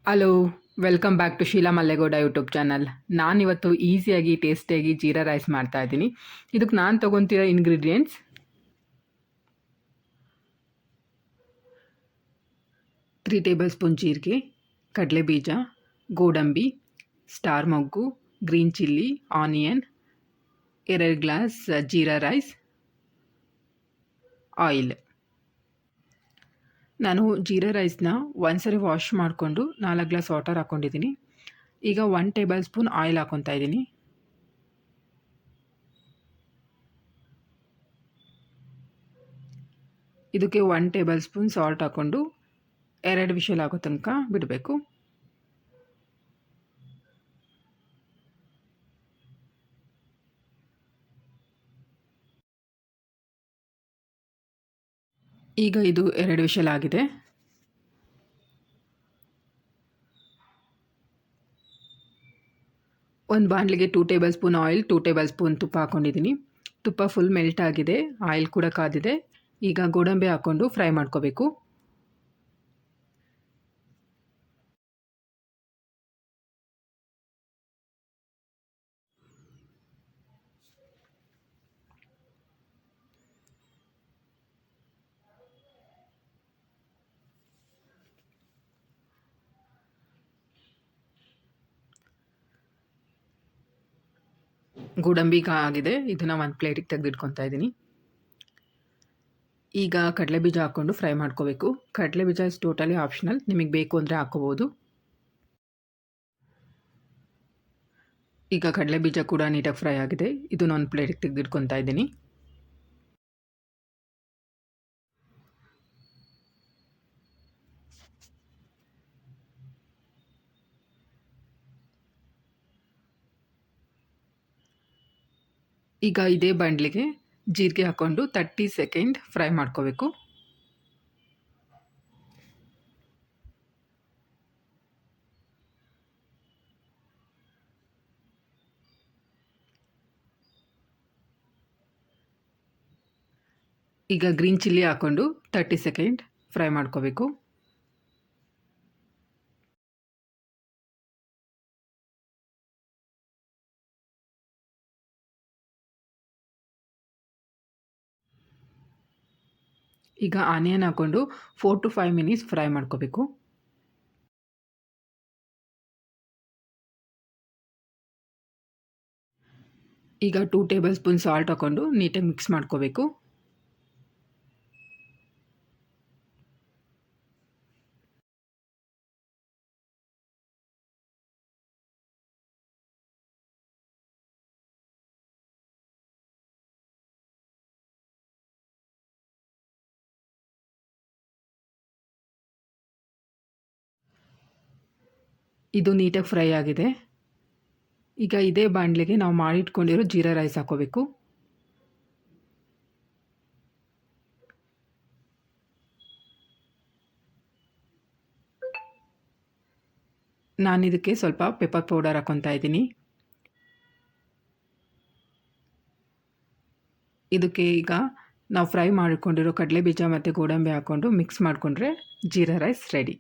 Hello, welcome back to Sheela Mallegowda YouTube channel. ನಾನಿವತ್ತು ಈಸಿಯಾಗಿ ಟೇಸ್ಟಿಯಾಗಿ ಜೀರಾ ರೈಸ್ ಮಾಡ್ತಾ ಇದ್ದೀನಿ. ಇದಕ್ಕೆ ನಾನು ತೊಗೊತಿರೋ ಇಂಗ್ರೀಡಿಯೆಂಟ್ಸ್ 3 ಟೇಬಲ್ ಸ್ಪೂನ್ ಜೀರಿಗೆ, ಕಡಲೆಬೀಜ, ಗೋಡಂಬಿ, ಸ್ಟಾರ್ ಮೊಗ್ಗು, green chilli, onion, 2 glass jeera rice, oil. ನಾನು ಜೀರಾ ರೈಸ್ನ ಒಂದ್ಸರಿ ವಾಶ್ ಮಾಡಿಕೊಂಡು 4 ಗ್ಲಾಸ್ ವಾಟರ್ ಹಾಕ್ಕೊಂಡಿದ್ದೀನಿ. ಈಗ 1 ಟೇಬಲ್ ಸ್ಪೂನ್ ಆಯಿಲ್ ಹಾಕ್ಕೊತಾ ಇದ್ದೀನಿ. ಇದಕ್ಕೆ 1 ಟೇಬಲ್ ಸ್ಪೂನ್ ಸಾಲ್ಟ್ ಹಾಕ್ಕೊಂಡು 2 ವಿಷಲ್ ಆಗೋ ತನಕ ಬಿಡಬೇಕು. ಈಗ ಇದು 2 ವಿಷಲ್ ಆಗಿದೆ. ಒಂದು ಬಾಣಲಿಗೆ 2 table spoon oil, 2 table spoon ತುಪ್ಪ ಹಾಕ್ಕೊಂಡಿದ್ದೀನಿ. ತುಪ್ಪ ಫುಲ್ ಮೆಲ್ಟ್ ಆಗಿದೆ, ಆಯಿಲ್ ಕೂಡ ಕಾದಿದೆ. ಈಗ ಗೋಡಂಬಿ ಹಾಕ್ಕೊಂಡು ಫ್ರೈ ಮಾಡ್ಕೋಬೇಕು. ಗೋಡಂಬಿ ಆಗಿದೆ, ಇದನ್ನು ಒಂದು ಪ್ಲೇಟಿಗೆ ತೆಗೆದಿಟ್ಕೊತಾ ಇದ್ದೀನಿ. ಈಗ ಕಡಲೆಬೀಜ ಹಾಕ್ಕೊಂಡು ಫ್ರೈ ಮಾಡ್ಕೋಬೇಕು. ಕಡಲೆಬೀಜ ಇಸ್ ಟೋಟಲಿ ಆಪ್ಷನಲ್, ನಿಮಗೆ ಬೇಕು ಅಂದರೆ ಹಾಕ್ಕೋಬೋದು. ಈಗ ಕಡಲೆಬೀಜ ಕೂಡ ನೀಟಾಗಿ ಫ್ರೈ ಆಗಿದೆ, ಇದನ್ನು ಒಂದು ಪ್ಲೇಟಿಗೆ ತೆಗೆದಿಟ್ಕೊತಾ ಇದ್ದೀನಿ. ಈಗ ಇದೇ ಬಾಣಲಿಗೆ ಜೀರಿಗೆ ಹಾಕ್ಕೊಂಡು 30 ಸೆಕೆಂಡ್ ಫ್ರೈ ಮಾಡ್ಕೋಬೇಕು. ಈಗ ಗ್ರೀನ್ ಚಿಲ್ಲಿ ಹಾಕ್ಕೊಂಡು 30 ಸೆಕೆಂಡ್ ಫ್ರೈ ಮಾಡ್ಕೋಬೇಕು. ಈಗ ಆನಿಯನ್ ಹಾಕ್ಕೊಂಡು 4 to 5 ಮಿನಿಟ್ಸ್ ಫ್ರೈ ಮಾಡ್ಕೋಬೇಕು. ಈಗ 2 ಟೇಬಲ್ ಸ್ಪೂನ್ ಸಾಲ್ಟ್ ಹಾಕ್ಕೊಂಡು ನೀಟಾಗಿ ಮಿಕ್ಸ್ ಮಾಡ್ಕೋಬೇಕು. ಇದು ನೀಟಾಗಿ ಫ್ರೈ ಆಗಿದೆ. ಈಗ ಇದೇ ಬಾಣಲೆಗೆ ನಾವು ಮಾಡಿಟ್ಕೊಂಡಿರೋ ಜೀರಾ ರೈಸ್ ಹಾಕ್ಕೋಬೇಕು. ನಾನು ಇದಕ್ಕೆ ಸ್ವಲ್ಪ ಪೆಪ್ಪರ್ ಪೌಡರ್ ಹಾಕ್ಕೊತಾ ಇದ್ದೀನಿ. ಇದಕ್ಕೆ ಈಗ ನಾವು ಫ್ರೈ ಮಾಡಿಕೊಂಡಿರೋ ಕಡಲೆಬೀಜ ಮತ್ತು ಗೋಡಂಬಿ ಹಾಕ್ಕೊಂಡು ಮಿಕ್ಸ್ ಮಾಡಿಕೊಂಡ್ರೆ ಜೀರಾ ರೈಸ್ ರೆಡಿ.